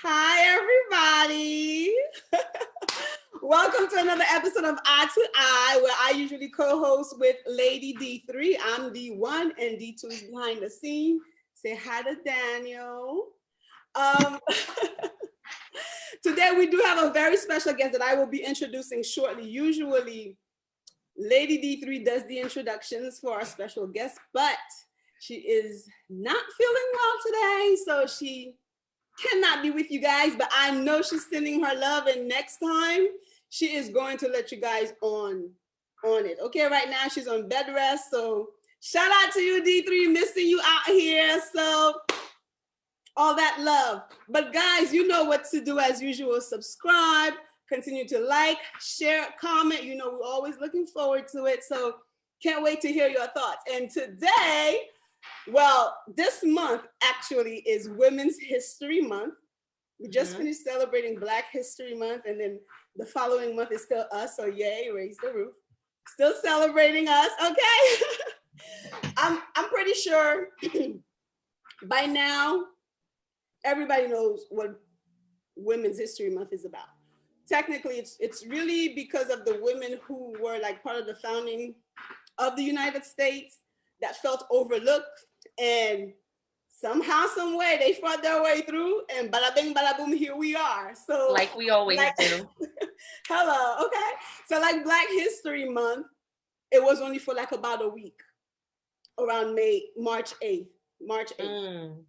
Hi, everybody. Welcome to another episode of Eye to Eye, where I usually co-host with Lady D3. I'm D1 and D2 is behind the scene. Say hi to Daniel. Today we do have a very special guest that I will be introducing shortly. Usually, Lady D3 does the introductions for our special guest, but she is not feeling well today, so she cannot be with you guys, but I know she's sending her love, and next time she is going to let you guys on it. Okay, right now she's on bed rest, so shout out to you, D3, missing you out here. So all that love. But guys, you know what to do as usual. Subscribe, continue to like, share, comment. You know, we're always looking forward to it. So can't wait to hear your thoughts. And today, well, this month actually is Women's History Month. We just finished celebrating Black History Month, and then the following month is still us. So yay, raise the roof. Still celebrating us, okay? I'm pretty sure by now everybody knows what Women's History Month is about. Technically, it's really because of the women who were like part of the founding of the United States that felt overlooked, and somehow, some way, they fought their way through, and bada bing, bada boom, here we are. So like we always do. Hello, okay. So like Black History Month, it was only for like about a week, around March 8th.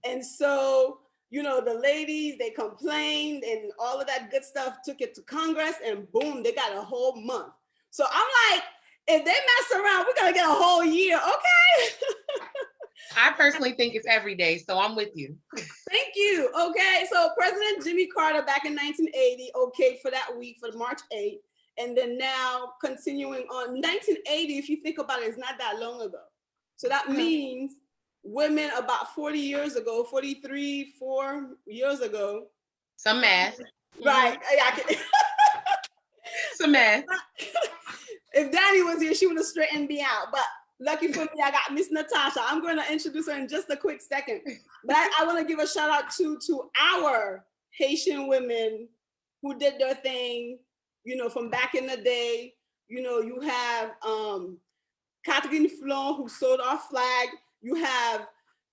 And so, you know, the ladies, they complained and all of that good stuff, took it to Congress, and boom, they got a whole month. So I'm like, if they mess around, we're gonna get a whole year, okay? I personally think it's every day, so I'm with you. Thank you. Okay, so President Jimmy Carter back in 1980 okayed for that week, for March 8th, and then now continuing on 1980. If you think about it, it's not that long ago. So that means women about 40 years ago, 43, 4 years ago. Some math. Right. I can. Some math. If Danny was here, she would have straightened me out. But lucky for me, I got Miss Natasha. I'm going to introduce her in just a quick second. But I want to give a shout out to our Haitian women who did their thing, you know, from back in the day. You know, you have Catherine Flon, who sewed our flag. You have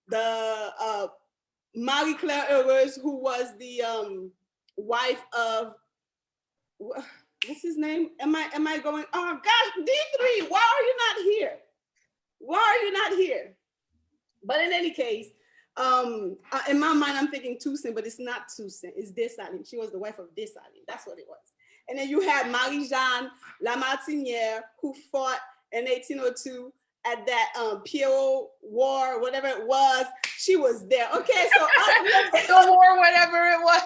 the Marie Claire Heureuse, who was the wife of, what's his name? Am I going? Oh gosh, D3, why are you not here? Why are you not here? But in any case, in my mind, I'm thinking Toussaint, but it's not Toussaint. It's Dessalines. She was the wife of Dessalines. That's what it was. And then you had Marie-Jeanne Lamartinière, who fought in 1802 at that Pierrot War, whatever it was. She was there. Okay, so the war, whatever it was.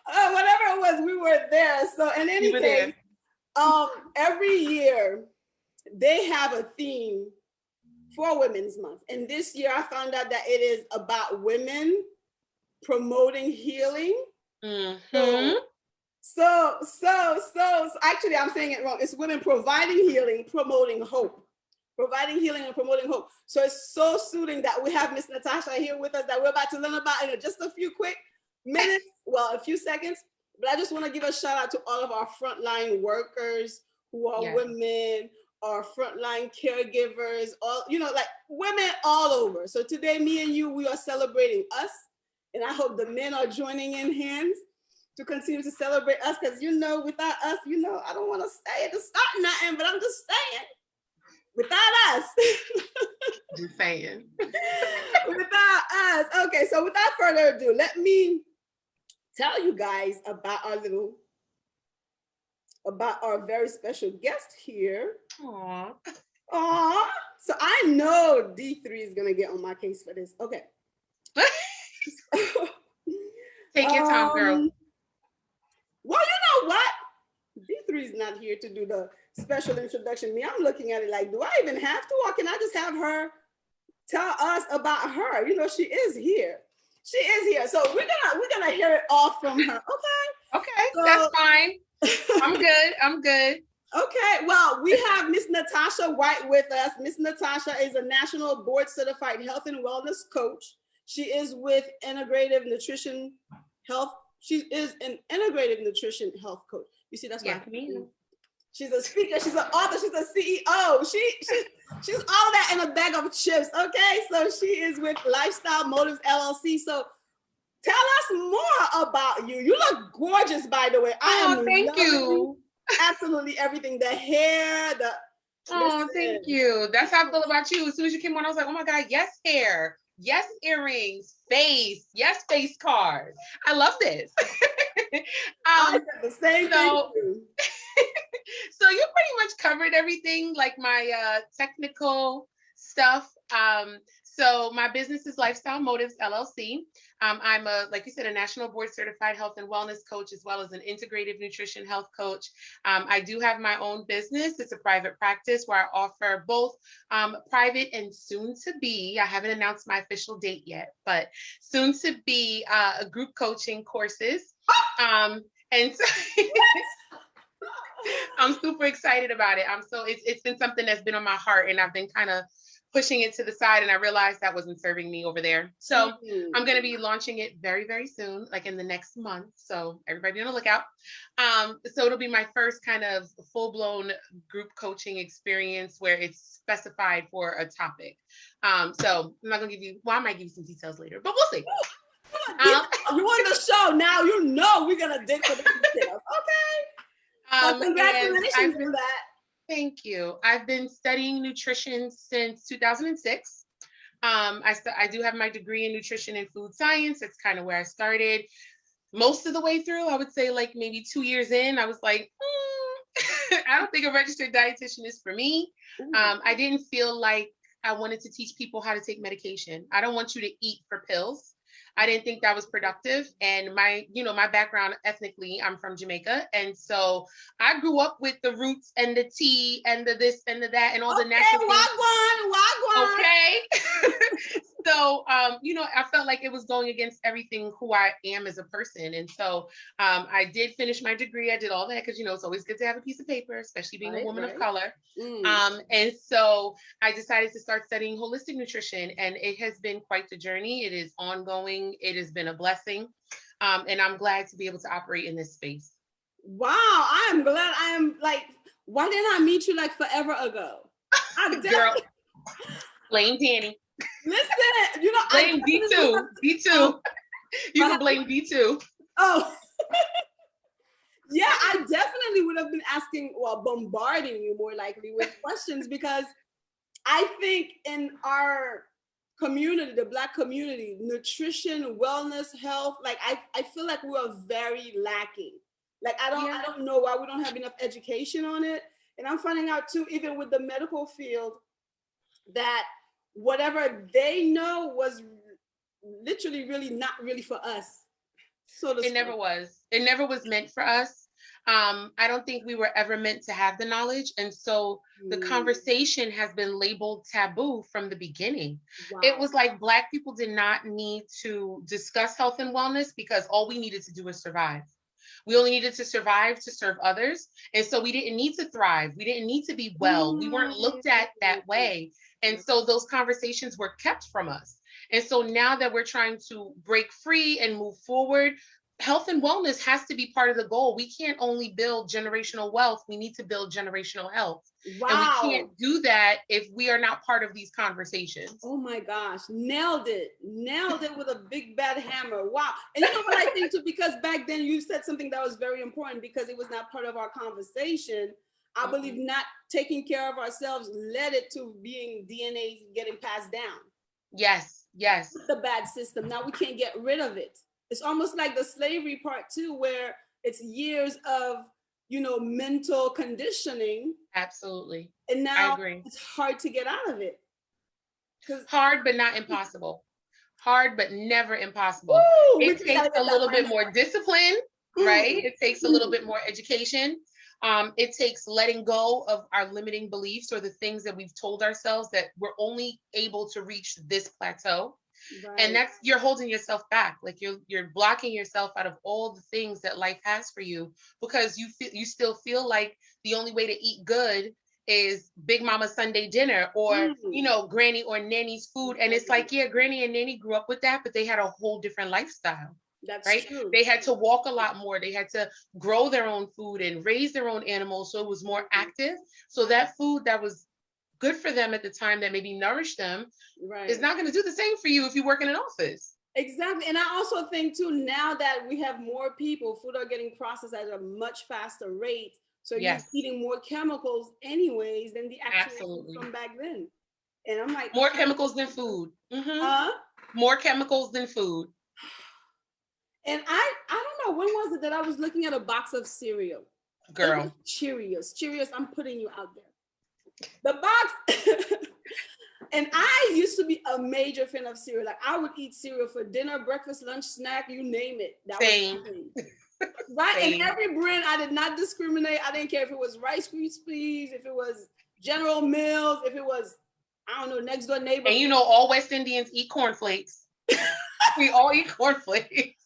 Whatever it was, we were there. So in any case, every year they have a theme for Women's Month. And this year I found out that it is about women promoting healing. So actually I'm saying it wrong. It's women providing healing, promoting hope. Providing healing and promoting hope. So it's so suiting that we have Miss Natasha here with us that we're about to learn about in just a few quick minutes, well, a few seconds. But I just want to give a shout out to all of our frontline workers who are women, our frontline caregivers, all, you know, like women all over. So today, me and you, we are celebrating us. And I hope the men are joining in hands to continue to celebrate us. Because, you know, without us, you know, I don't want to say it to start nothing, but I'm just saying, without us. Just saying. Without us. Okay, so without further ado, let me tell you guys about our very special guest here. Aww. So I know D3 is gonna get on my case for this. Okay. Take your time, girl. Well, you know what? D3 is not here to do the special introduction. Me, I'm looking at it like, do I even have to, or can I just have her tell us about her? You know, she is here. She is here. So we're gonna hear it all from her. Okay. Okay, so, that's fine. I'm good. Okay, well, we have Miss Natasha White with us. Miss Natasha is a national board certified health and wellness coach. She is with Integrative Nutrition Health. She is an Integrative Nutrition Health coach. You see, that's why she's a speaker, she's an author, she's a CEO. She's all that in a bag of chips. Okay, so she is with Lifestyle Motives LLC. So tell us more about you. You look gorgeous, by the way. Thank you. Absolutely everything. The hair, thank you. That's how I feel about you. As soon as you came on, I was like, oh my God, yes, hair. Yes, earrings, face. Yes, face cards. I love this. The same thing. So you pretty much covered everything, like my technical stuff. So my business is Lifestyle Motives LLC. I'm like you said, a national board certified health and wellness coach, as well as an integrative nutrition health coach. I do have my own business. It's a private practice where I offer both private and soon to be, I haven't announced my official date yet, but soon to be group coaching courses. And so I'm super excited about it. It's been something that's been on my heart, and I've been kind of pushing it to the side, and I realized that wasn't serving me over there. So I'm going to be launching it very, very soon, like in the next month. So everybody be on the lookout. So it'll be my first kind of full-blown group coaching experience where it's specified for a topic. So I'm not going to give you, well, I might give you some details later, but we'll see. You on the show now, you know we're going to dig for the details. Okay. Congratulations for that. Thank you. I've been studying nutrition since 2006. I do have my degree in nutrition and food science. That's kind of where I started. Most of the way through, I would say like maybe 2 years in, I was like, I don't think a registered dietitian is for me. I didn't feel like I wanted to teach people how to take medication. I don't want you to eat for pills. I didn't think that was productive. And my background ethnically, I'm from Jamaica. And so I grew up with the roots and the tea and the this and the that and all the natural things. Wagwan. Okay. So, I felt like it was going against everything who I am as a person. And so I did finish my degree. I did all that because, it's always good to have a piece of paper, especially being a woman of color. And so I decided to start studying holistic nutrition, and it has been quite the journey. It is ongoing. It has been a blessing. And I'm glad to be able to operate in this space. Wow. I am glad. I am like, why didn't I meet you like forever ago? Girl, blame Danny. Listen, blame B2. B2. You can blame B2. Oh, yeah, I definitely would have been bombarding you more likely with questions, because I think in our community, the Black community, nutrition, wellness, health, like I feel like we are very lacking. Like I don't know why we don't have enough education on it. And I'm finding out too, even with the medical field, that whatever they know was literally really not really for us. So it never was. It never was meant for us. I don't think we were ever meant to have the knowledge. And so the conversation has been labeled taboo from the beginning. Wow. It was like Black people did not need to discuss health and wellness because all we needed to do was survive. We only needed to survive to serve others. And so we didn't need to thrive. We didn't need to be well. We weren't looked at that way. And so those conversations were kept from us. And so now that we're trying to break free and move forward, health and wellness has to be part of the goal. We can't only build generational wealth. We need to build generational health. Wow. And we can't do that if we are not part of these conversations. Oh my gosh. Nailed it with a big bad hammer. Wow. And you know what I think too, because back then you said something that was very important because it was not part of our conversation. I believe not taking care of ourselves led it to being DNA getting passed down. Yes. The bad system. Now we can't get rid of it. It's almost like the slavery part too, where it's years of, mental conditioning. Absolutely. And now I agree. It's hard to get out of it. Hard, but not impossible. Hard, but never impossible. It takes a little bit more discipline, right? It takes a little bit more education. It takes letting go of our limiting beliefs or the things that we've told ourselves that we're only able to reach this plateau. Right. And that's, you're holding yourself back. Like you're blocking yourself out of all the things that life has for you because you still feel like the only way to eat good is Big Mama Sunday dinner, or Granny or Nanny's food. And it's like, yeah, Granny and Nanny grew up with that, but they had a whole different lifestyle. That's right? true. They had to walk a lot more. They had to grow their own food and raise their own animals, so it was more active. So that food that was good for them at the time, that maybe nourished them, is not going to do the same for you if you work in an office. Exactly. And I also think too, now that we have more people, food are getting processed at a much faster rate. So you're eating more chemicals anyways than the actual food from back then. And I'm like, more chemicals than food. More chemicals than food. And I don't know, when was it that I was looking at a box of cereal? Girl. Cheerios, I'm putting you out there. The box. And I used to be a major fan of cereal. Like, I would eat cereal for dinner, breakfast, lunch, snack, you name it. That Same. was the thing. Right? Same. And every brand, I did not discriminate. I didn't care if it was Rice Krispies, if it was General Mills, if it was, I don't know, next door neighbor. And all West Indians eat cornflakes. We all eat cornflakes.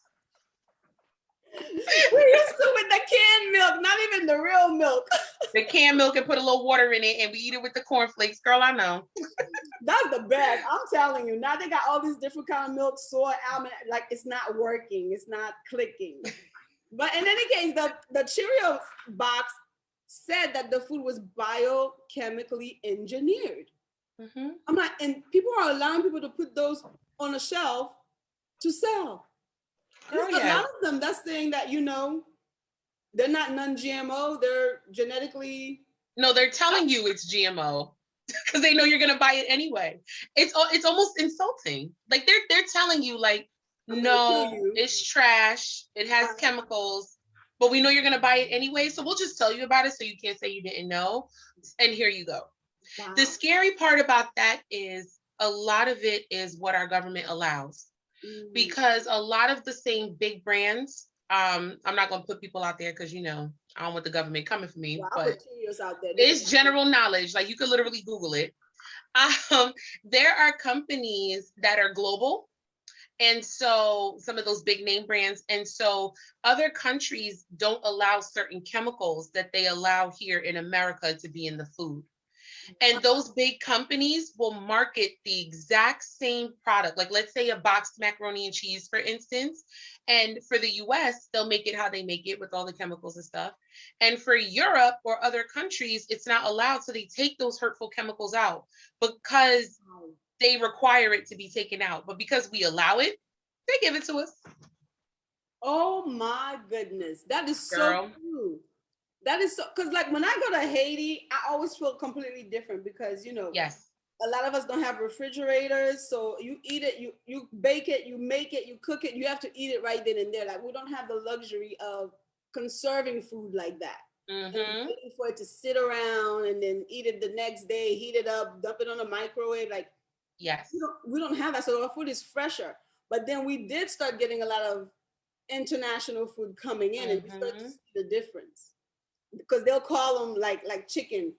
We used to with the canned milk, not even the real milk. The canned milk and put a little water in it, and we eat it with the cornflakes. Girl, I know. That's the best. I'm telling you. Now they got all these different kind of milk, soy, almond. Like, it's not working. It's not clicking. But in any case, the Cheerio box said that the food was biochemically engineered. I'm like, and people are allowing people to put those on a shelf to sell. There's a lot of them that's saying that, they're not non-GMO, they're genetically. No, they're telling you it's GMO because they know you're gonna buy it anyway. It's almost insulting. Like, they're telling you, like, no, it's trash, it has chemicals, but we know you're gonna buy it anyway, so we'll just tell you about it so you can't say you didn't know. And here you go. Wow. The scary part about that is a lot of it is what our government allows. Because a lot of the same big brands, I'm not going to put people out there because, I don't want the government coming for me, but it's general knowledge. Like, you could literally Google it. There are companies that are global. And so some of those big name brands. And so other countries don't allow certain chemicals that they allow here in America to be in the food. And those big companies will market the exact same product. Like, let's say a boxed macaroni and cheese, for instance. And for the US, they'll make it how they make it with all the chemicals and stuff. And for Europe or other countries, it's not allowed. So they take those hurtful chemicals out because they require it to be taken out. But because we allow it, they give it to us. Oh my goodness. That is so true. That is so, because like when I go to Haiti, I always feel completely different because, a lot of us don't have refrigerators. So you eat it, you bake it, you make it, you cook it, you have to eat it right then and there. Like, we don't have the luxury of conserving food like that. And waiting for it to sit around and then eat it the next day, heat it up, dump it on the microwave. Like, we don't have that. So our food is fresher. But then we did start getting a lot of international food coming in, and we start to see the difference. Because they'll call them like chicken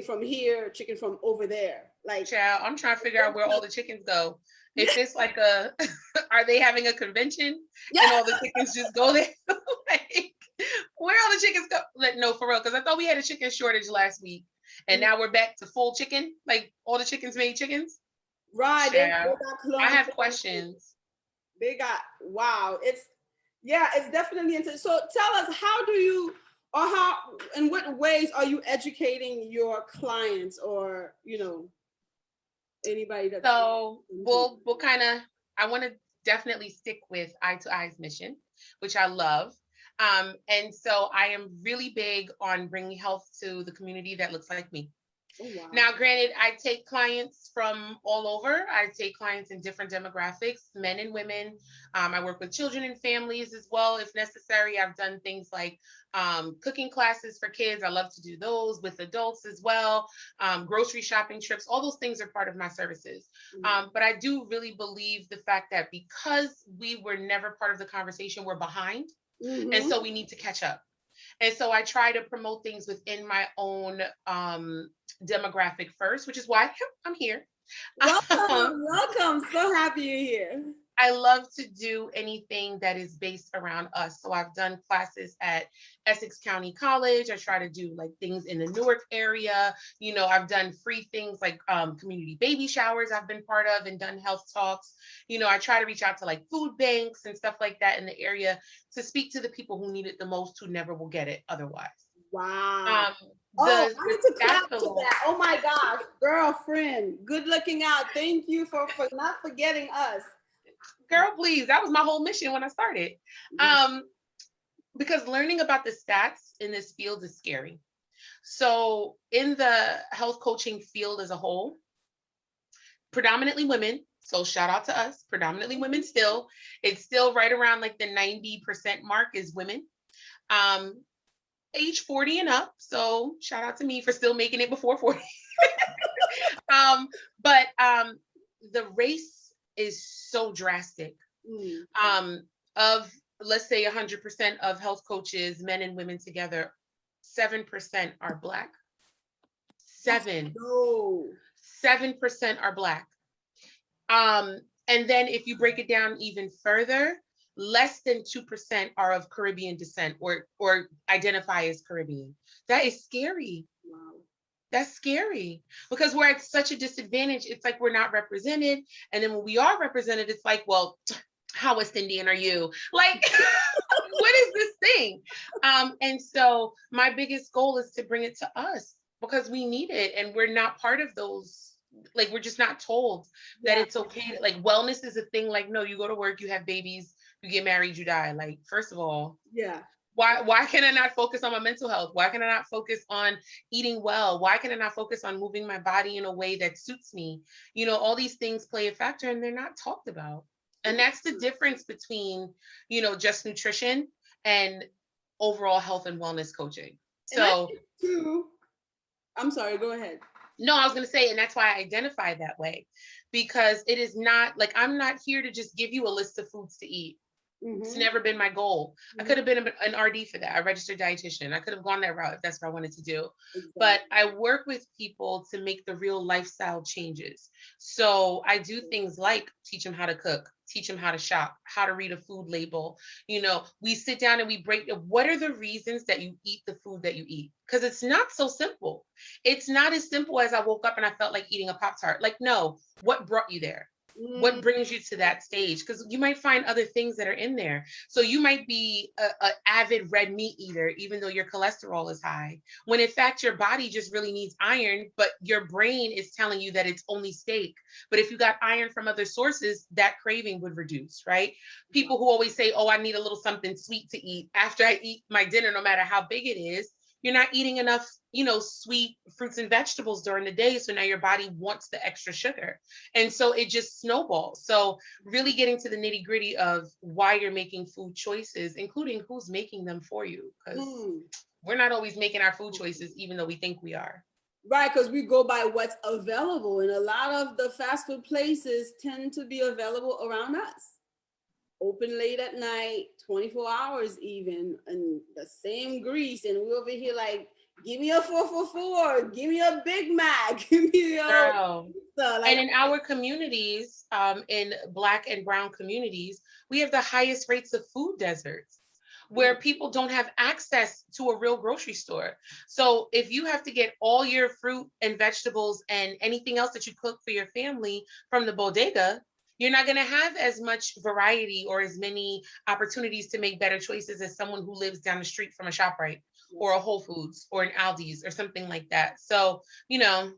from here, chicken from over there. Like, child, I'm trying to figure out where all the chickens go. If it's like are they having a convention and all the chickens just go there? Like, where all the chickens go? Like, no, for real, because I thought we had a chicken shortage last week, and now we're back to full chicken. Like, all the chickens made chickens. Right. They got I have questions. They got It's definitely interesting. So tell us, how do you? Or in what ways are you educating your clients, or, anybody that's... So we'll kind of, I want to definitely stick with Eye to Eye's mission, which I love. And so I am really big on bringing health to the community that looks like me. Oh, wow. Now, granted, I take clients from all over. I take clients in different demographics, men and women. I work with children and families as well, if necessary. I've done things like cooking classes for kids. I love to do those with adults as well. Grocery shopping trips, all those things are part of my services. But I do really believe the fact that because we were never part of the conversation, we're behind. And so we need to catch up. And so I try to promote things within my own demographic first, which is why I'm here. Welcome. So happy you're here. I love to do anything that is based around us. So I've done classes at Essex County College. I try to do like things in the Newark area. You know, I've done free things like community baby showers I've been part of and done health talks. You know, I try to reach out to like food banks and stuff like that in the area to speak to the people who need it the most, who never will get it otherwise. Wow. Um, Oh, the I need to clap to scaffold, that. Oh my gosh, girlfriend, good looking out. Thank you for not forgetting us. girl, please. That was my whole mission when I started. Because learning about the stats in this field is scary. So in the health coaching field as a whole, predominantly women. So shout out to us, predominantly women still. It's still right around like the 90% mark is women. Age 40 and up. So shout out to me for still making it before 40. But the race is so drastic. Of let's say 100% of health coaches, men and women together, 7% are Black. 7% are Black. And then if you break it down even further, less than 2% are of Caribbean descent or identify as Caribbean. That is scary. Wow. That's scary because we're at such a disadvantage. It's like we're not represented. And then when we are represented, it's like, well, how West Indian are you? Like, what is this thing? And so my biggest goal is to bring it to us because we need it. And we're not part of those. Like, we're just not told that it's okay. Like, wellness is a thing. Like, no, you go to work, you have babies, you get married, you die. Like, first of all, why can I not focus on my mental health? Why can I not focus on eating well? Why can I not focus on moving my body in a way that suits me? You know, all these things play a factor and they're not talked about. And that's the difference between, you know, just nutrition and overall health and wellness coaching. So I'm sorry, go ahead. No, I was going to say, and that's why I identify that way, because it is not like, I'm not here to just give you a list of foods to eat. It's never been my goal. I could have been an RD for that, a registered dietitian. I could have gone that route if that's what I wanted to do. But I work with people to make the real lifestyle changes. So I do things like teach them how to cook, teach them how to shop, how to read a food label. You know, we sit down and we break what are the reasons that you eat the food that you eat? Because it's not so simple. It's not as simple as I woke up and I felt like eating a Pop-Tart. Like, no, what brought you there? What brings you to that stage? Because you might find other things that are in there. So you might be an avid red meat eater, even though your cholesterol is high, when in fact your body just really needs iron, but your brain is telling you that it's only steak. But if you got iron from other sources, that craving would reduce, right? People who always say, oh, I need a little something sweet to eat after I eat my dinner, no matter how big it is. You're not eating enough, you know, sweet fruits and vegetables during the day. So now your body wants the extra sugar. And so it just snowballs. So really getting to the nitty gritty of why you're making food choices, including who's making them for you. Because we're not always making our food choices, even though we think we are. Right, because we go by what's available. And a lot of the fast food places tend to be available around us. Open late at night, 24 hours even, and the same grease. And we're over here like, give me a 4 for $4, give me a Big Mac, give me a pizza. Like, and in our communities, in Black and brown communities, we have the highest rates of food deserts where people don't have access to a real grocery store. So if you have to get all your fruit and vegetables and anything else that you cook for your family from the bodega, you're not going to have as much variety or as many opportunities to make better choices as someone who lives down the street from a ShopRite or a Whole Foods or an Aldi's or something like that. So, you know,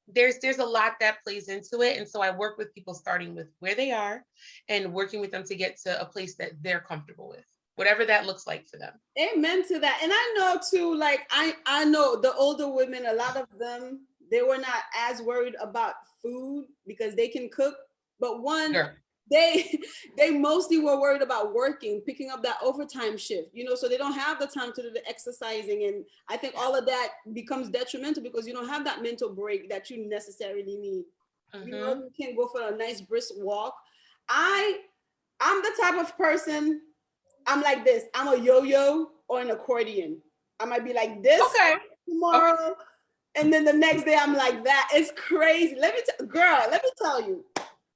there's a lot that plays into it. And so I work with people starting with where they are and working with them to get to a place that they're comfortable with, whatever that looks like for them. Amen to that. And I know too, like, I know the older women, a lot of them, they were not as worried about food because they can cook. But they mostly were worried about working, picking up that overtime shift, you know, so they don't have the time to do the exercising. And I think all of that becomes detrimental because you don't have that mental break that you necessarily need. You know, you can go for a nice brisk walk. I'm the type of person, I'm like this. I'm a yo-yo or an accordion. I might be like this tomorrow. And then the next day I'm like that. It's crazy. Let me tell you.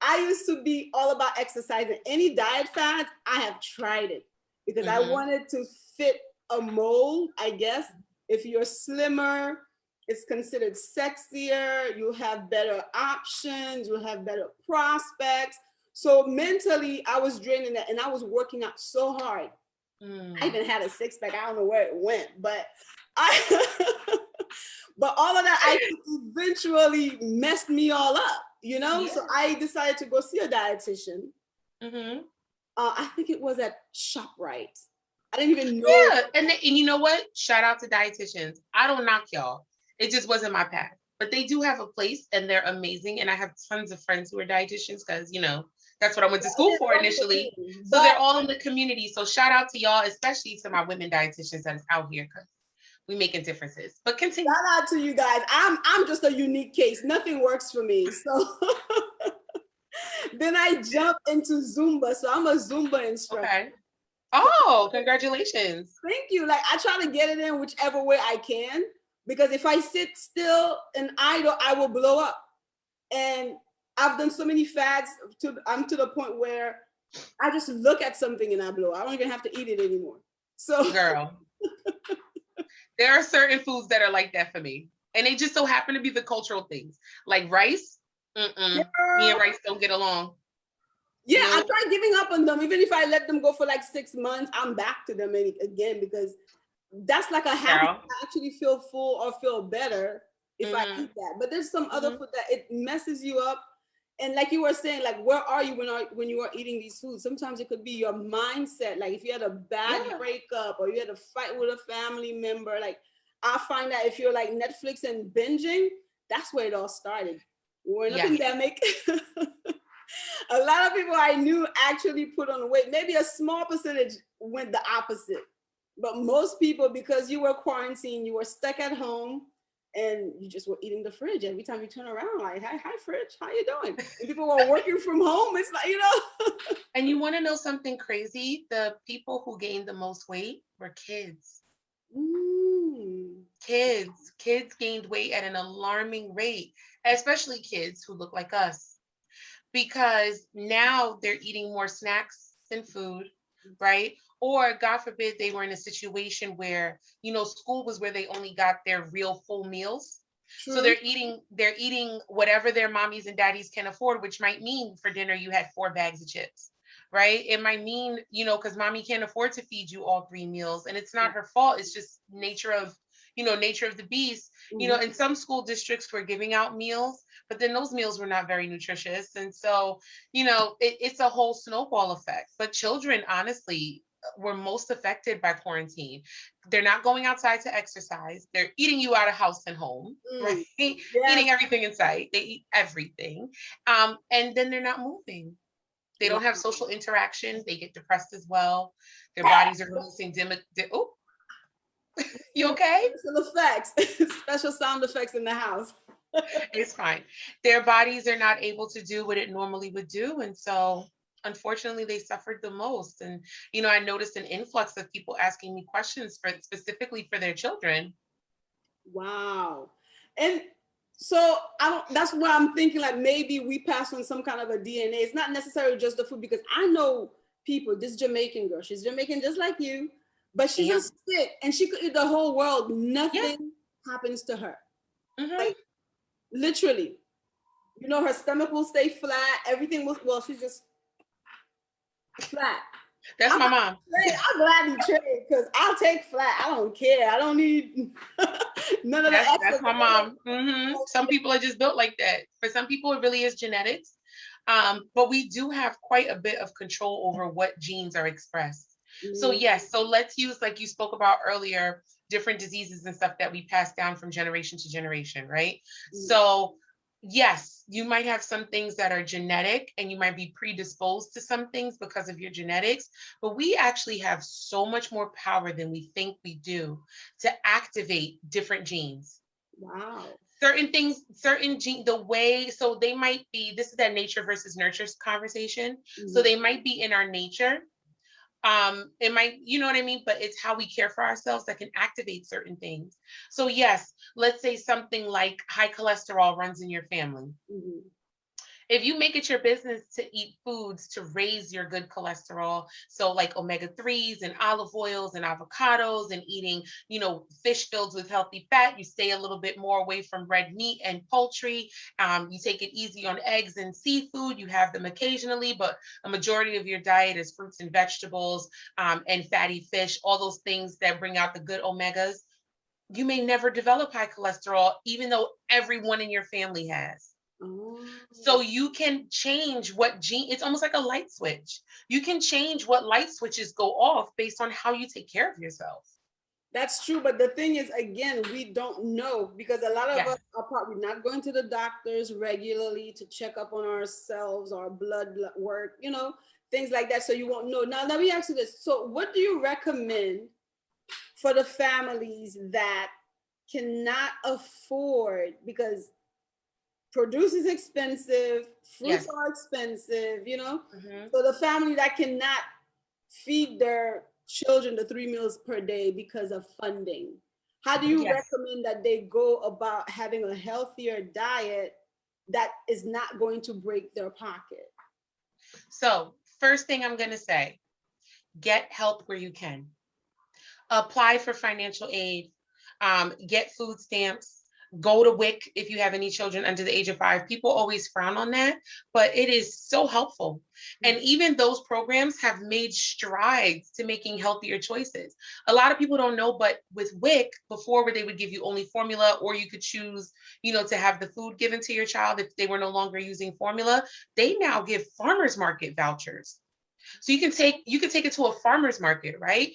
I used to be all about exercising. Any diet fads, I have tried it because I wanted to fit a mold, I guess. If you're slimmer, it's considered sexier, you have better options, you have better prospects. So mentally, I was draining that and I was working out so hard. I even had a six pack. I don't know where it went, but but all of that I eventually messed me all up, you know? Yeah. So I decided to go see a dietitian. I think it was at ShopRite. I didn't even know. Yeah, and you know what? Shout out to dietitians. I don't knock y'all. It just wasn't my path. But they do have a place and they're amazing. And I have tons of friends who are dietitians because, you know, that's what I went to school for initially. So they're all in the community. So shout out to y'all, especially to my women dietitians that is out here because we making differences. But continue. Shout out to you guys. I'm just a unique case. Nothing works for me. So then I jumped into Zumba. So I'm a Zumba instructor. Okay. Oh, congratulations. Thank you. Like I try to get it in whichever way I can, because if I sit still and idle, I will blow up. And I've done so many fads I'm to the point where I just look at something and I blow. I don't even have to eat it anymore. So girl, there are certain foods that are like that for me. And they just so happen to be the cultural things. Like rice. Me and rice don't get along. Yeah, I tried giving up on them. Even if I let them go for like 6 months, I'm back to them again because that's like a habit. I actually feel full or feel better if I eat that. But there's some other food that it messes you up. And like you were saying, like, where are you when you are eating these foods? Sometimes it could be your mindset. Like if you had a bad breakup or you had a fight with a family member, like I find that if you're like Netflix and binging, that's where it all started. We're in a pandemic. A lot of people I knew actually put on weight. Maybe a small percentage went the opposite. But most people, because you were quarantined, you were stuck at home and you just were eating the fridge. Every time you turn around, like, hi fridge, how you doing? And people were working from home. It's like, you know. And you want to know something crazy? The people who gained the most weight were kids. Kids gained weight at an alarming rate, especially kids who look like us. Because now they're eating more snacks than food, right? Or God forbid they were in a situation where, you know, school was where they only got their real full meals. True. So they're eating whatever their mommies and daddies can afford, which might mean for dinner you had 4 bags of chips, right? It might mean, you know, because mommy can't afford to feed you all 3 meals and it's not her fault. It's just nature of the beast. You know, in some school districts were giving out meals, but then those meals were not very nutritious. And so, you know, it's a whole snowball effect. But children, honestly, were most affected by quarantine. They're not going outside to exercise. They're eating you out of house and home, right? Yes. Eating everything in sight. They eat everything. And then they're not moving. They don't have social interaction. They get depressed as well. Their bodies are releasing you okay? Special effects, special sound effects in the house. It's fine. Their bodies are not able to do what it normally would do. And so unfortunately they suffered the most. And, you know, I noticed an influx of people asking me questions specifically for their children. Wow. And so that's why I'm thinking like maybe we pass on some kind of a DNA. It's not necessarily just the food, because I know people, this Jamaican girl, she's Jamaican just like you, but she's just sick and she could eat the whole world. Nothing happens to her. Like literally, you know, her stomach will stay flat. Everything will, well, she's just flat. That's my mom. I'm glad you trade because I'll take flat. I don't care. I don't need none of that. That's my mom. Some people are just built like that. For some people, it really is genetics. But we do have quite a bit of control over what genes are expressed. So yes, so let's use, like you spoke about earlier, different diseases and stuff that we pass down from generation to generation, right? So yes, you might have some things that are genetic and you might be predisposed to some things because of your genetics, but we actually have so much more power than we think we do to activate different genes. Wow. Certain things, certain gene, the way, so they might be, this is that nature versus nurture conversation. So they might be in our nature. It might, you know what I mean? But it's how we care for ourselves that can activate certain things. So yes, let's say something like high cholesterol runs in your family. If you make it your business to eat foods to raise your good cholesterol, so like omega-3s and olive oils and avocados, and eating, fish filled with healthy fat, you stay a little bit more away from red meat and poultry. You take it easy on eggs and seafood. You have them occasionally, but a majority of your diet is fruits and vegetables, and fatty fish, all those things that bring out the good omegas. You may never develop high cholesterol, even though everyone in your family has. Oh. So you can change what gene, it's almost like a light switch. You can change what light switches go off based on how you take care of yourself. That's true. But the thing is, again, we don't know, because a lot of us are probably not going to the doctors regularly to check up on ourselves, our blood work, things like that. So you won't know. Now, let me ask you this. So what do you recommend for the families that cannot afford, because produce is expensive, fruits are expensive, So the family that cannot feed their children the 3 meals per day because of funding, how do you recommend that they go about having a healthier diet that is not going to break their pocket? So first thing I'm going to say, get help where you can. Apply for financial aid, get food stamps, go to WIC if you have any children under the age of 5. People always frown on that, but it is so helpful. And even those programs have made strides to making healthier choices. A lot of people don't know, but with WIC, before, where they would give you only formula, or you could choose, to have the food given to your child if they were no longer using formula, they now give farmers market vouchers. So you can take it to a farmer's market, right?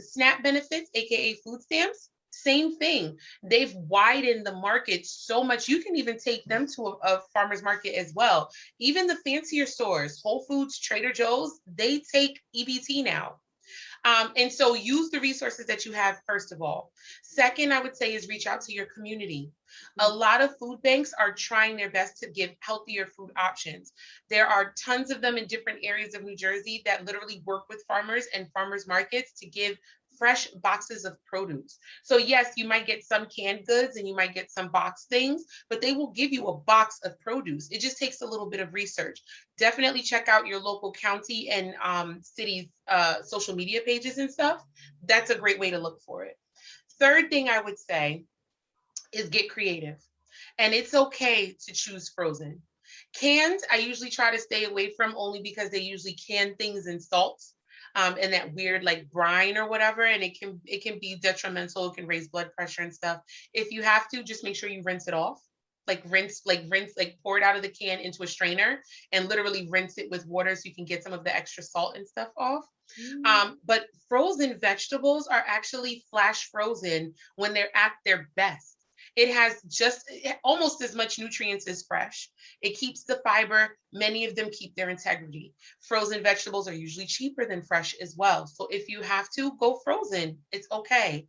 SNAP benefits, AKA food stamps, same thing. They've widened the market so much. You can even take them to a farmer's market as well. Even the fancier stores, Whole Foods, Trader Joe's, they take EBT now. And so use the resources that you have, first of all. Second, I would say, is reach out to your community. A lot of food banks are trying their best to give healthier food options. There are tons of them in different areas of New Jersey that literally work with farmers and farmers markets to give fresh boxes of produce. So yes, you might get some canned goods and you might get some box things, but they will give you a box of produce. It just takes a little bit of research. Definitely check out your local county and city's social media pages and stuff. That's a great way to look for it. Third thing I would say is get creative. And it's okay to choose frozen. Canned, I usually try to stay away from, only because they usually can things in salts. And that weird like brine or whatever, and it can be detrimental. It can raise blood pressure and stuff. If you have to, just make sure you rinse it off. Rinse, pour it out of the can into a strainer and literally rinse it with water so you can get some of the extra salt and stuff off. But frozen vegetables are actually flash frozen when they're at their best. It has just almost as much nutrients as fresh. It keeps the fiber. Many of them keep their integrity. Frozen vegetables are usually cheaper than fresh as well. So if you have to, go frozen. It's okay.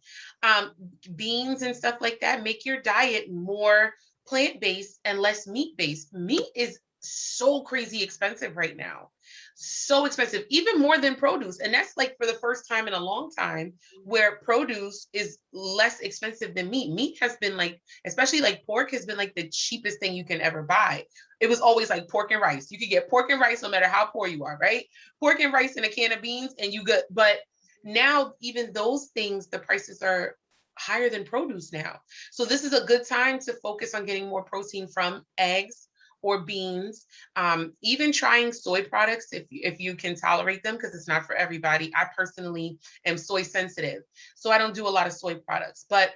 Beans and stuff like that, make your diet more plant-based and less meat-based. Meat is so crazy expensive right now. So expensive, even more than produce. And that's like for the first time in a long time where produce is less expensive than meat. Meat has been like, especially like pork, has been like the cheapest thing you can ever buy. It was always like pork and rice. You could get pork and rice no matter how poor you are, right? Pork and rice and a can of beans and you good. But now even those things, the prices are higher than produce now. So this is a good time to focus on getting more protein from eggs or beans, even trying soy products if you can tolerate them, because it's not for everybody. I personally am soy sensitive, so I don't do a lot of soy products, but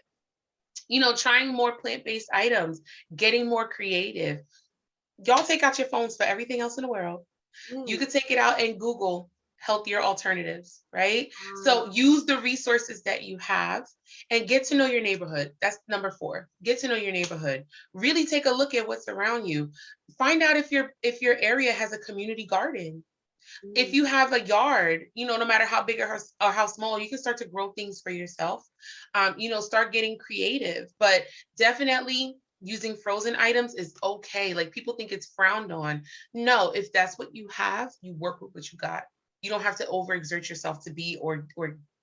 trying more plant-based items, getting more creative. Y'all take out your phones for everything else in the world. You could take it out and Google healthier alternatives, right? So use the resources that you have and get to know your neighborhood. That's number 4. Get to know your neighborhood. Really take a look at what's around you. Find out if your area has a community garden. If you have a yard, no matter how big or how small, you can start to grow things for yourself. Start getting creative, but definitely using frozen items is okay. Like, people think it's frowned on. No, if that's what you have, you work with what you got. You don't have to overexert yourself to be or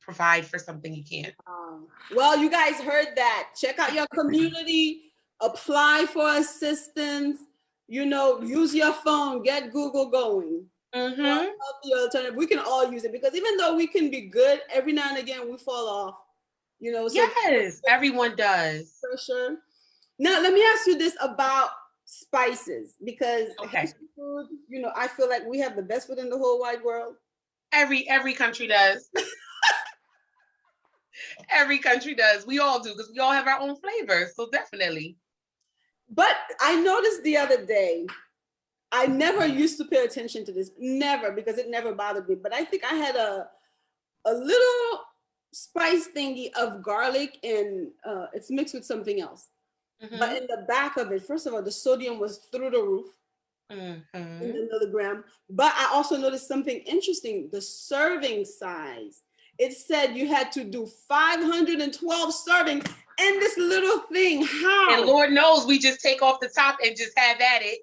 provide for something you can't. Well, you guys heard that. Check out your community, apply for assistance, use your phone, get Google going. Mm-hmm. The alternative. We can all use it because even though we can be good, every now and again we fall off. So Yes, everyone does. for sure. Now let me ask you this about spices because Okay. food, I feel like we have the best food in the whole wide world. Every country does. Every country does. We all do because we all have our own flavors. So definitely. But I noticed the other day, I never used to pay attention to this, never, because it never bothered me. But I think I had a little spice thingy of garlic and it's mixed with something else. Mm-hmm. But in the back of it, first of all, the sodium was through the roof Mm-hmm. in the milligram. But I also noticed something interesting, the serving size. It said you had to do 512 servings in this little thing. How? And Lord knows we just take off the top and just have at it.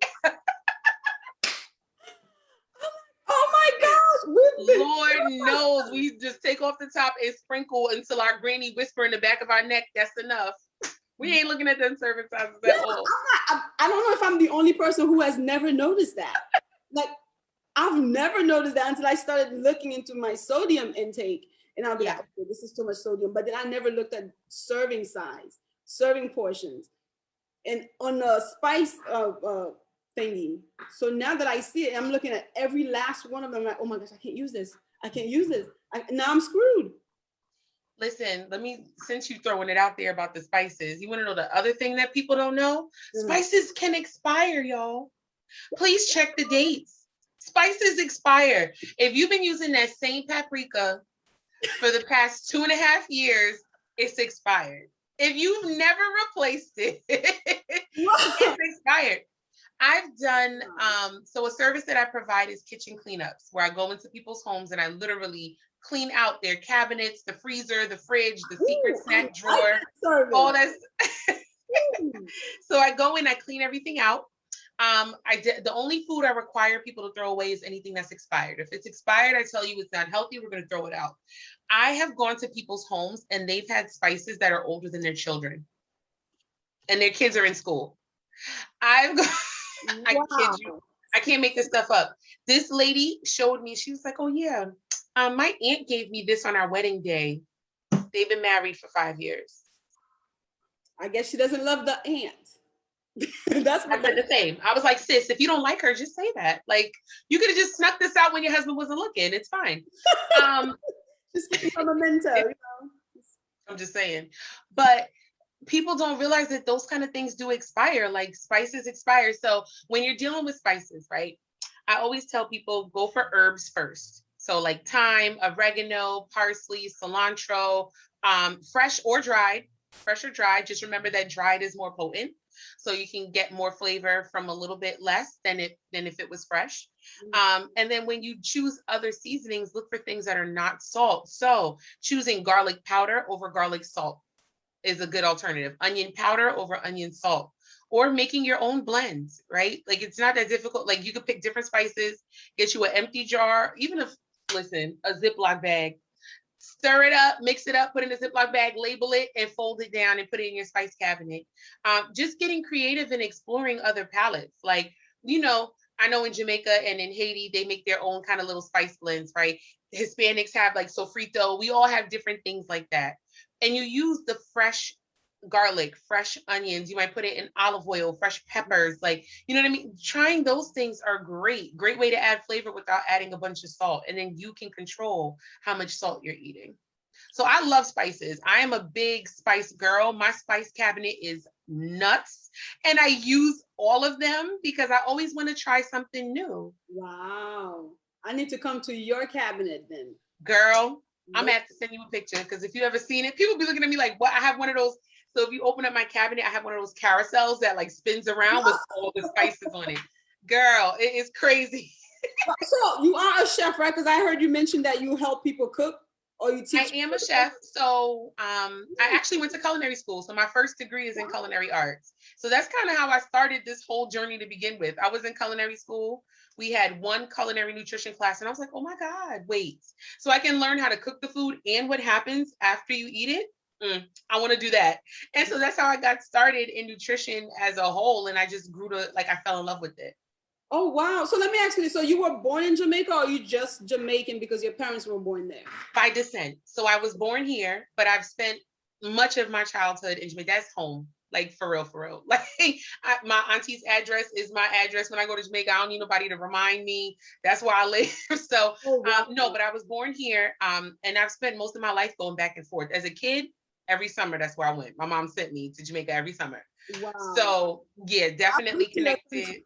Oh my gosh. Lord knows we just take off the top and sprinkle until our granny whisper in the back of our neck, that's enough. We ain't looking at them serving sizes at all. I don't know if I'm the only person who has never noticed that. Like, I've never noticed that until I started looking into my sodium intake. And I'll be like, okay, this is too much sodium. But then I never looked at serving size, serving portions. And on the spice thingy. So now that I see it, I'm looking at every last one of them. Like, oh my gosh, I can't use this. I can't use this. Now I'm screwed. Listen, since you throwing it out there about the spices, you want to know the other thing that people don't know? Spices can expire, y'all. Please check the dates. Spices expire. If you've been using that same paprika for the past 2.5 years, it's expired. If you've never replaced it, it's expired. I've done, so a service that I provide is kitchen cleanups, where I go into people's homes and I literally clean out their cabinets, the freezer, the fridge, the secret snack drawer, all that. So I go in, I clean everything out. The only food I require people to throw away is anything that's expired. If it's expired, I tell you it's not healthy, we're going to throw it out. I have gone to people's homes and they've had spices that are older than their children. And their kids are in school. I kid you. I can't make this stuff up. This lady showed me, she was like, oh yeah, my aunt gave me this on our wedding day. They've been married for 5 years. I guess she doesn't love the aunt. That's what I said the same. I was like, sis, if you don't like her, just say that. Like, you could have just snuck this out when your husband wasn't looking. It's fine. Just keep a memento, I'm just saying. But people don't realize that those kind of things do expire, like spices expire. So when you're dealing with spices, right, I always tell people go for herbs first. So like thyme, oregano, parsley, cilantro, fresh or dried. Just remember that dried is more potent. So you can get more flavor from a little bit less than if it was fresh. And then when you choose other seasonings, look for things that are not salt. So choosing garlic powder over garlic salt is a good alternative. Onion powder over onion salt, or making your own blends, right? Like, it's not that difficult. Like, you could pick different spices, get you an empty jar, even a Ziploc bag, stir it up, mix it up, put it in a Ziploc bag, label it, and fold it down and put it in your spice cabinet. Just getting creative and exploring other palettes. Like, I know in Jamaica and in Haiti, they make their own kind of little spice blends, right? The Hispanics have like sofrito. We all have different things like that. And you use the fresh garlic, fresh onions. You might put it in olive oil, fresh peppers. Like, you know what I mean? Trying those things are great way to add flavor without adding a bunch of salt. And then you can control how much salt you're eating. So I love spices. I am a big spice girl. My spice cabinet is nuts. And I use all of them because I always want to try something new. Wow. I need to come to your cabinet then. Girl, I'm gonna have to send you a picture, because if you ever seen it, people be looking at me like, what? I have one of those. So if you open up my cabinet, I have one of those carousels that like spins around with all the spices on it. Girl, it is crazy. So you are a chef, right? Because I heard you mention that you help people cook, or you teach. I am a chef. So I actually went to culinary school. So my first degree is in culinary arts. So that's kind of how I started this whole journey to begin with. I was in culinary school. We had one culinary nutrition class, and I was like, oh my God, wait. So I can learn how to cook the food and what happens after you eat it. I want to do that. And so that's how I got started in nutrition as a whole. And I just grew to, like, I fell in love with it. Oh, wow. So let me ask you, so you were born in Jamaica, or are you just Jamaican because your parents were born there? By descent. So I was born here, but I've spent much of my childhood in Jamaica. That's home. Like, for real, for real. Like, my auntie's address is my address. When I go to Jamaica, I don't need nobody to remind me. That's where I live. So, no, but I was born here. And I've spent most of my life going back and forth. As a kid, every summer, that's where I went. My mom sent me to Jamaica every summer. Wow. So, yeah, definitely connected.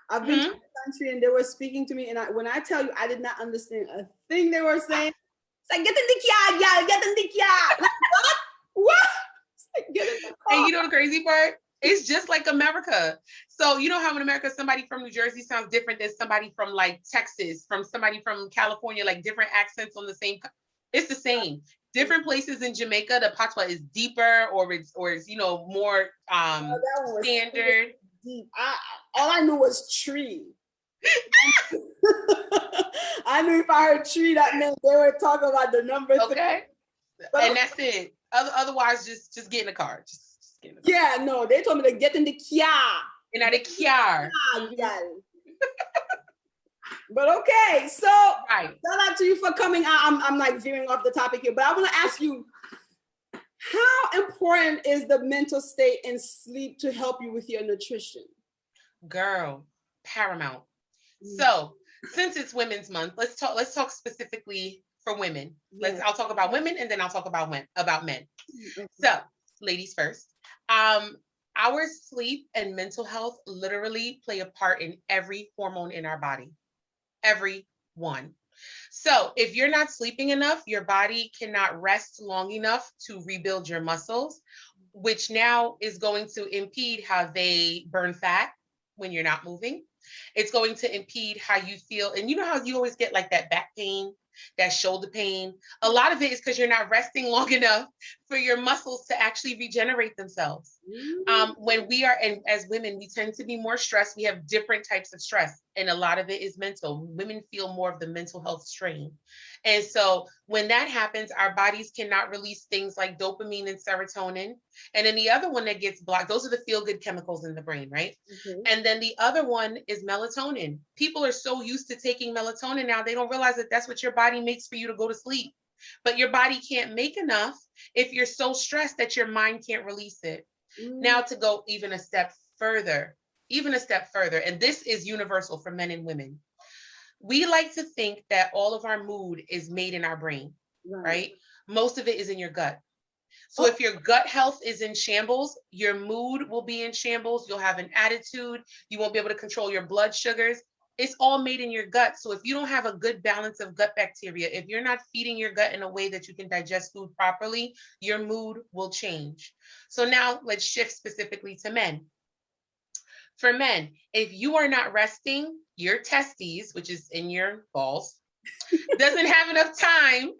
I've been to the country, and they were speaking to me, and when I tell you, I did not understand a thing they were saying. It's like, get in the yard, y'all, get in the yard. Like, what? What? Like, get in the car. And you know the crazy part? It's just like America. So you know how in America, somebody from New Jersey sounds different than somebody from like Texas, from somebody from California, like different accents on the same. It's the same. Different places in Jamaica, the patois is deeper, or it's you know, more standard. Deep. All I knew was tree. I knew if I heard tree, that meant they were talking about the number. Okay. And that's it. Otherwise, just get in the car. Just get in the car. Yeah, no, they told me to get in the car. In the car. But okay, so shout out to you for coming out. I'm like veering off the topic here, but I want to ask you, how important is the mental state and sleep to help you with your nutrition? Girl, paramount. So since it's Women's Month, let's talk specifically for women. I'll talk about women, and then I'll talk about men. So, ladies first. Our sleep and mental health literally play a part in every hormone in our body. Every one. So if you're not sleeping enough, your body cannot rest long enough to rebuild your muscles, which now is going to impede how they burn fat when you're not moving. It's going to impede how you feel. And you know how you always get like that back pain, that shoulder pain? A lot of it is because you're not resting long enough for your muscles to actually regenerate themselves. When we are, and as women, we tend to be more stressed. We have different types of stress, and a lot of it is mental. Women feel more of the mental health strain. And so when that happens, our bodies cannot release things like dopamine and serotonin. And then the other one that gets blocked, those are the feel-good chemicals in the brain, right? And then the other one is melatonin. People are so used to taking melatonin now, they don't realize that that's what your body makes for you to go to sleep. But your body can't make enough if you're so stressed that your mind can't release it. Now, to go even a step further, and this is universal for men and women. We like to think that all of our mood is made in our brain, right? Most of it is in your gut. So if your gut health is in shambles, your mood will be in shambles. You'll have an attitude. You won't be able to control your blood sugars. It's all made in your gut. So if you don't have a good balance of gut bacteria, if you're not feeding your gut in a way that you can digest food properly, your mood will change. So now let's shift specifically to men. For men, if you are not resting, your testes, which is in your balls, doesn't have enough time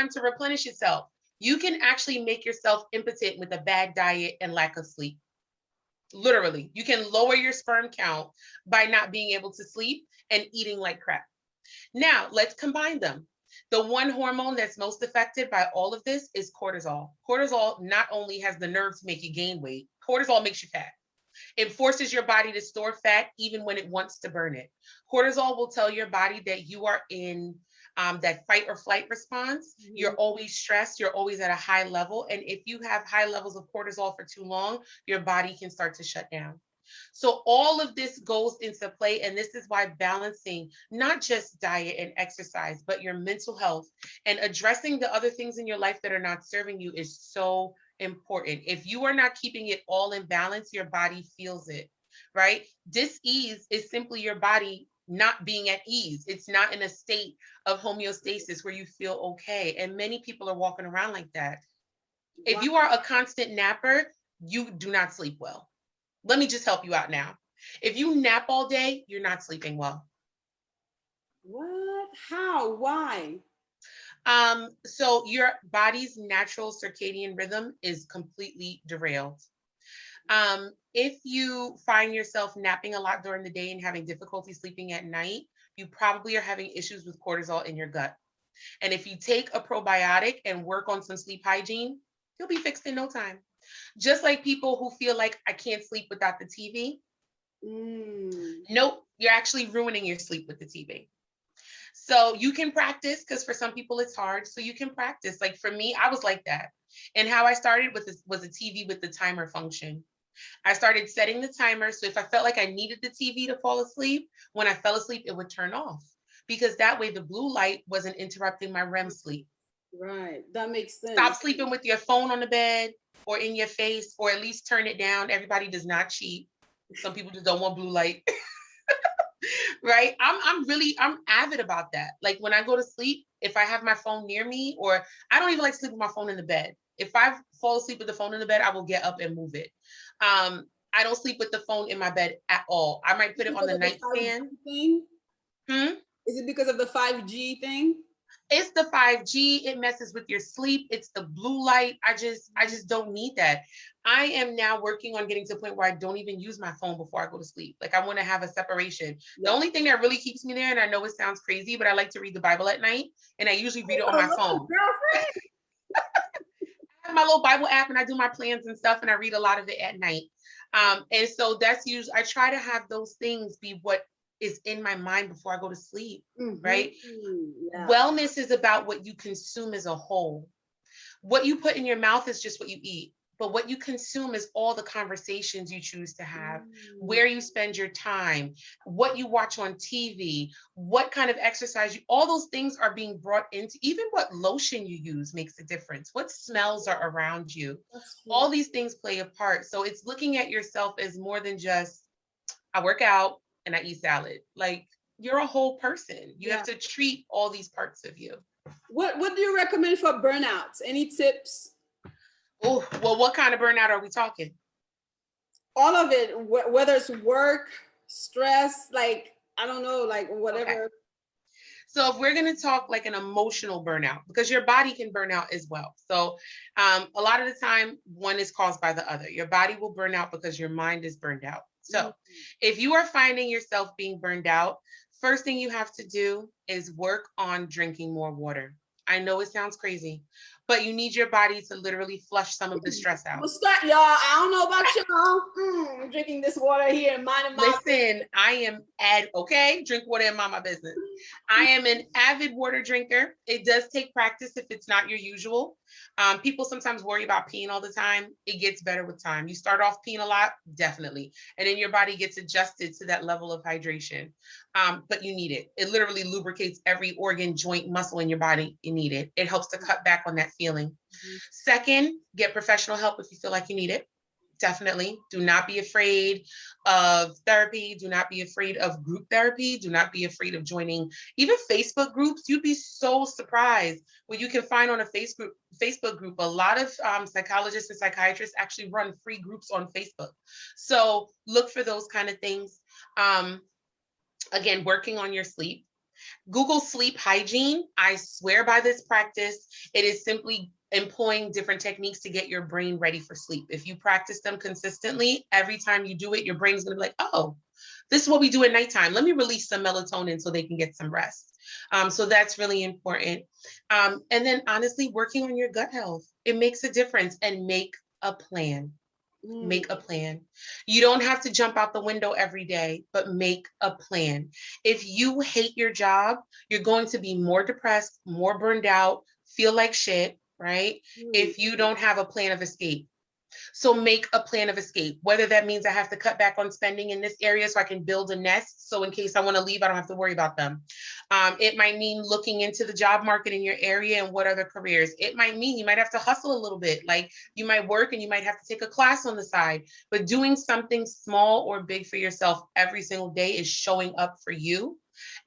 to replenish itself. You can actually make yourself impotent with a bad diet and lack of sleep. Literally, you can lower your sperm count by not being able to sleep and eating like crap. Now, let's combine them. The one hormone that's most affected by all of this is cortisol. Cortisol not only has the nerve to make you gain weight, cortisol makes you fat. It forces your body to store fat even when it wants to burn it. Cortisol will tell your body that you are in that fight or flight response. You're always stressed. You're always at a high level. And if you have high levels of cortisol for too long, your body can start to shut down. So all of this goes into play. And this is why balancing not just diet and exercise, but your mental health and addressing the other things in your life that are not serving you is so important. If you are not keeping it all in balance, your body feels it, right? Dis-ease is simply your body not being at ease. It's not in a state of homeostasis where you feel okay. And many people are walking around like that. If you are a constant napper, you do not sleep well. Let me just help you out now. If you nap all day, you're not sleeping well. What? How? Why? So your body's natural circadian rhythm is completely derailed. If you find yourself napping a lot during the day and having difficulty sleeping at night, you probably are having issues with cortisol in your gut. And if you take a probiotic and work on some sleep hygiene, you'll be fixed in no time. Just like people who feel like I can't sleep without the TV. Nope, you're actually ruining your sleep with the TV. So you can practice, because for some people it's hard. So you can practice. Like for me, I was like that. And how I started with this was a TV with the timer function. I started setting the timer. So if I felt like I needed the TV to fall asleep, when I fell asleep, it would turn off, because that way the blue light wasn't interrupting my REM sleep. Right. That makes sense. Stop sleeping with your phone on the bed or in your face, or at least turn it down. Everybody does not cheat. Some people just don't want blue light. Right? I'm avid about that. Like when I go to sleep, if I have my phone near me, or I don't even like to sleep with my phone in the bed. If I fall asleep with the phone in the bed, I will get up and move it. I don't sleep with the phone in my bed at all. I might put it on the nightstand. Is it because of the 5G thing? It's the 5G. It messes with your sleep. It's the blue light. I just don't need that. I am now working on getting to the point where I don't even use my phone before I go to sleep. Like I want to have a separation. Yeah. The only thing that really keeps me there, and I know it sounds crazy, but I like to read the Bible at night, and I usually read it on my phone. I have my little Bible app, and I do my plans and stuff, and I read a lot of it at night. And so that's usually, I try to have those things be what is in my mind before I go to sleep, right? Yeah. Wellness is about what you consume as a whole. What you put in your mouth is just what you eat, but what you consume is all the conversations you choose to have, where you spend your time, what you watch on TV, what kind of exercise all those things are being brought into. Even what lotion you use makes a difference. What smells are around you. All these things play a part. So it's looking at yourself as more than just, I work out and I eat salad. Like you're a whole person. You have to treat all these parts of you. What do you recommend for burnouts? Any tips? Oh, well, what kind of burnout are we talking? All of it, whether it's work, stress, like, I don't know, like whatever. Okay. So if we're going to talk like an emotional burnout, because your body can burn out as well. So a lot of the time, one is caused by the other. Your body will burn out because your mind is burned out. So if you are finding yourself being burned out, first thing you have to do is work on drinking more water. I know it sounds crazy, but you need your body to literally flush some of the stress out. Well, start, y'all. I don't know about y'all. I'm drinking this water here and minding my Listen, I am okay? Drink water and mind my business. I am an avid water drinker. It does take practice if it's not your usual. People sometimes worry about peeing all the time. It gets better with time. You start off peeing a lot, definitely. And then your body gets adjusted to that level of hydration. But you need it. It literally lubricates every organ, joint, muscle in your body. You need it. It helps to cut back on that feeling. Second, get professional help if you feel like you need it. Definitely. Do not be afraid of therapy. Do not be afraid of group therapy. Do not be afraid of joining even Facebook groups. You'd be so surprised what you can find on a Facebook group. A lot of psychologists and psychiatrists actually run free groups on Facebook. So look for those kind of things. Again, working on your sleep. Google sleep hygiene. I swear by this practice. It is simply employing different techniques to get your brain ready for sleep. If you practice them consistently, every time you do it, your brain's going to be like, oh, this is what we do at nighttime. Let me release some melatonin so they can get some rest. So that's really important. And then honestly, working on your gut health. It makes a difference. And make a plan. Make a plan. You don't have to jump out the window every day, but make a plan. If you hate your job, you're going to be more depressed, more burned out, feel like shit, right? If you don't have a plan of escape. So make a plan of escape, whether that means I have to cut back on spending in this area so I can build a nest. So in case I want to leave, I don't have to worry about them. It might mean looking into the job market in your area and what other careers. It might mean you might have to hustle a little bit. Like you might work and you might have to take a class on the side, but doing something small or big for yourself every single day is showing up for you.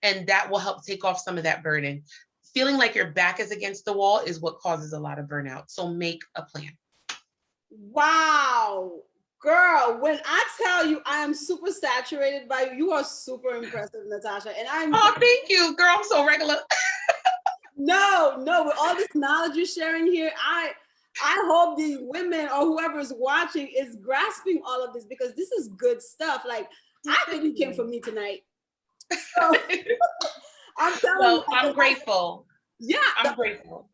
And that will help take off some of that burden. Feeling like your back is against the wall is what causes a lot of burnout. So make a plan. Wow, girl, when I tell you I am super saturated by you, you are super impressive, Natasha. And thank you, girl. I'm so regular. No, with all this knowledge you're sharing here, I hope the women or whoever is watching is grasping all of this, because this is good stuff. Like, I think you came for me tonight. So I'm telling you. I'm grateful. Yeah. I'm grateful.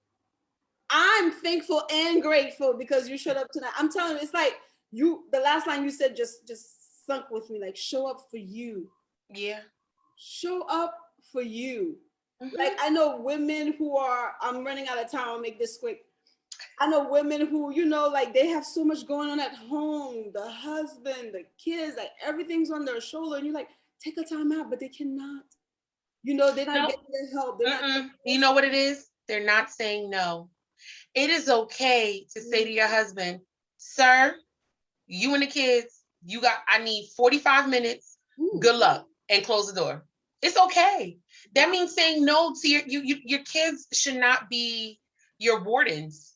I'm thankful and grateful because you showed up tonight. I'm telling you, it's like the last line you said just sunk with me. Like, show up for you. Yeah. Show up for you. Mm-hmm. Like, I know women who I'm running out of time. I'll make this quick. I know women who, like they have so much going on at home, the husband, the kids, like everything's on their shoulder. And you're like, take a time out, but they cannot. They're not getting their help. They're not. You know what it is? They're not saying no. It is okay to say to your husband, sir, you and the kids, I need 45 minutes. Good luck, and close the door. It's okay. That means saying no to your kids should not be your wardens.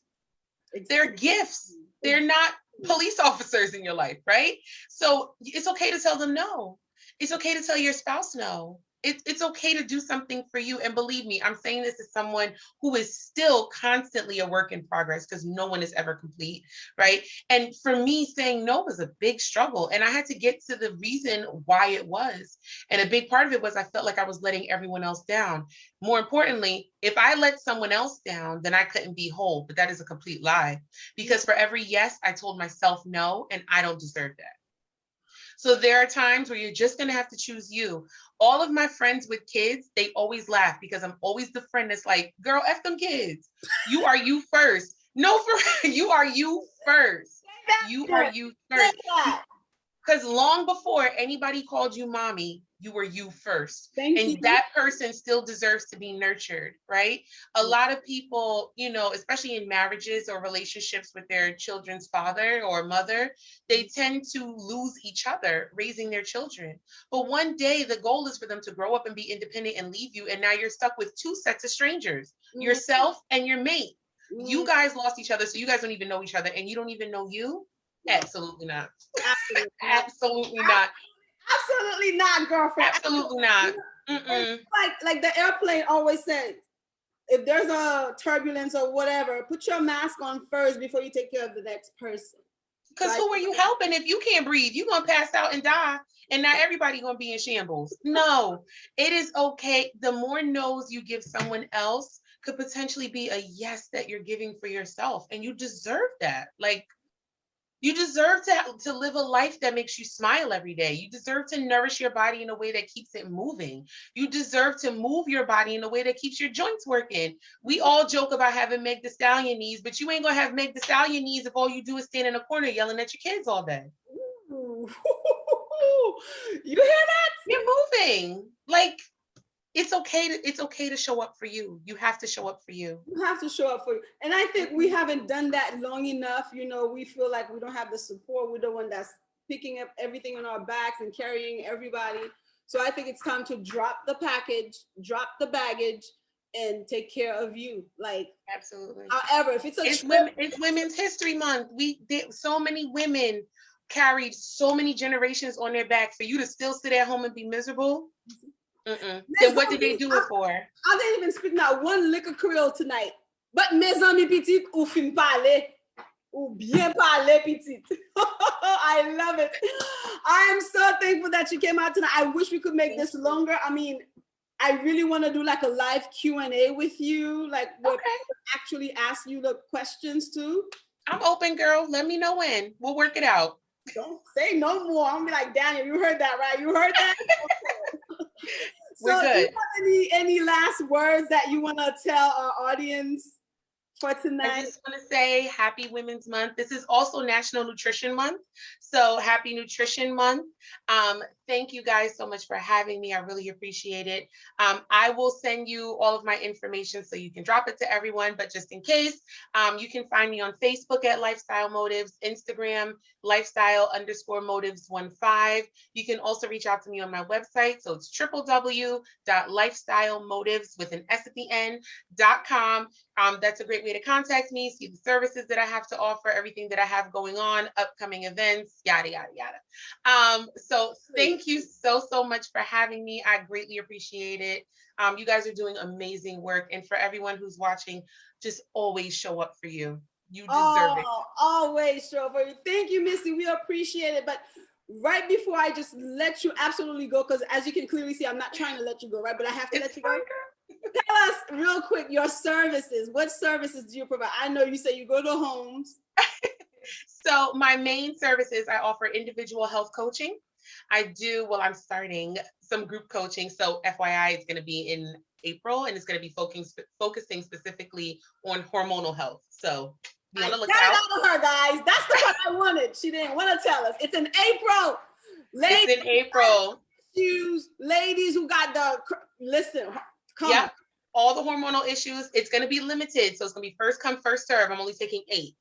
They're gifts. They're not police officers in your life, right? So it's okay to tell them no. It's okay to tell your spouse no. It's okay to do something for you. And believe me, I'm saying this as someone who is still constantly a work in progress because no one is ever complete, right? And for me, saying no was a big struggle. And I had to get to the reason why it was. And a big part of it was I felt like I was letting everyone else down. More importantly, if I let someone else down, then I couldn't be whole. But that is a complete lie. Because for every yes, I told myself no, and I don't deserve that. So there are times where you're just going to have to choose you. All of my friends with kids, they always laugh because I'm always the friend that's like, girl, F them kids. You are you first. No, you are you first. You are you first. Because long before anybody called you mommy, you were you first. And that person still deserves to be nurtured, right? A lot of people, especially in marriages or relationships with their children's father or mother, they tend to lose each other raising their children. But one day the goal is for them to grow up and be independent and leave you. And now you're stuck with two sets of strangers, yourself and your mate. You guys lost each other, so you guys don't even know each other, and you don't even know you. Absolutely not. Absolutely not. Absolutely not, girlfriend. Absolutely not. Like the airplane always says, if there's a turbulence or whatever, put your mask on first before you take care of the next person. Because who are you helping if you can't breathe? You're going to pass out and die, and not everybody going to be in shambles. No, it is okay. The more no's you give someone else could potentially be a yes that you're giving for yourself, and you deserve that. Like, you deserve to live a life that makes you smile every day. You deserve to nourish your body in a way that keeps it moving. You deserve to move your body in a way that keeps your joints working. We all joke about having Meg the Stallion knees, but you ain't gonna have Meg the Stallion knees if all you do is stand in a corner yelling at your kids all day. Ooh. You hear that? You're moving. Like, it's okay to show up for you. You have to show up for you. You have to show up for you. And I think we haven't done that long enough. We feel like we don't have the support. We're the one that's picking up everything on our backs and carrying everybody. So I think it's time to drop the package, drop the baggage, and take care of you. Like, absolutely. However, if it's Women's History Month. So many women carried so many generations on their back. For you to still sit at home and be miserable. Then what did they do it for? I didn't even speak not one lick of Creole tonight. But mes amis petites ou fin parler ou bien parler petite. I love it. I am so thankful that you came out tonight. I wish we could make this longer. I mean, I really want to do like a live Q&A with you, like where people actually ask you the questions too. I'm open, girl. Let me know when. We'll work it out. Don't say no more. I'm gonna be like, Daniel, you heard that, right? You heard that? We're good. Do you have any last words that you want to tell our audience for tonight? I just want to say Happy Women's Month. This is also National Nutrition Month. So happy Nutrition Month. Thank you guys so much for having me. I really appreciate it. I will send you all of my information so you can drop it to everyone, but just in case, you can find me on Facebook at Lifestyle Motives, Instagram, lifestyle_motives15. You can also reach out to me on my website. So it's www.lifestylemotives with an S at the end.com. That's a great way to contact me, see the services that I have to offer, everything that I have going on, upcoming events, yada, yada, yada. So thank you so much for having me. I greatly appreciate it. You guys are doing amazing work. And for everyone who's watching, just always show up for you. You deserve it. Always show up for you. Thank you, Missy. We appreciate it. But right before I just let you absolutely go, because as you can clearly see, I'm not trying to let you go, right? But I have to let you go. Tell us real quick your services. What services do you provide? I know you say you go to homes. So my main services, I offer individual health coaching. I'm starting some group coaching. So FYI, it's going to be in April, and it's going to be focusing specifically on hormonal health. So you want to look out. Out of her, guys. That's the part I wanted. She didn't want to tell us. It's in April. Ladies, it's in April. Ladies who got listen. Come. Yeah. All the hormonal issues. It's going to be limited. So it's going to be first come, first serve. I'm only taking 8.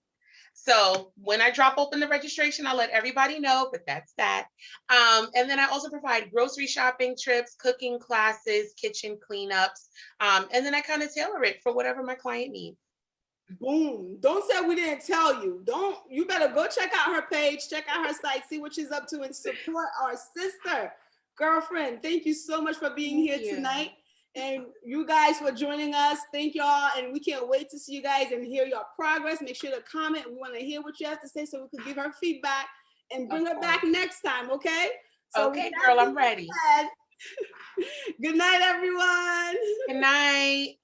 So when I drop open the registration, I'll let everybody know, but that's that. And then I also provide grocery shopping trips, cooking classes, kitchen cleanups. And then I kind of tailor it for whatever my client needs. Boom. Don't say we didn't tell you. You better go check out her page, check out her site, see what she's up to, and support our sister. Girlfriend, thank you so much for being here tonight. And you guys for joining us. Thank y'all. And we can't wait to see you guys and hear your progress. Make sure to comment. We want to hear what you have to say so we can give her feedback and bring her back next time. Okay? So okay, girl, I'm ready. Good night, everyone. Good night.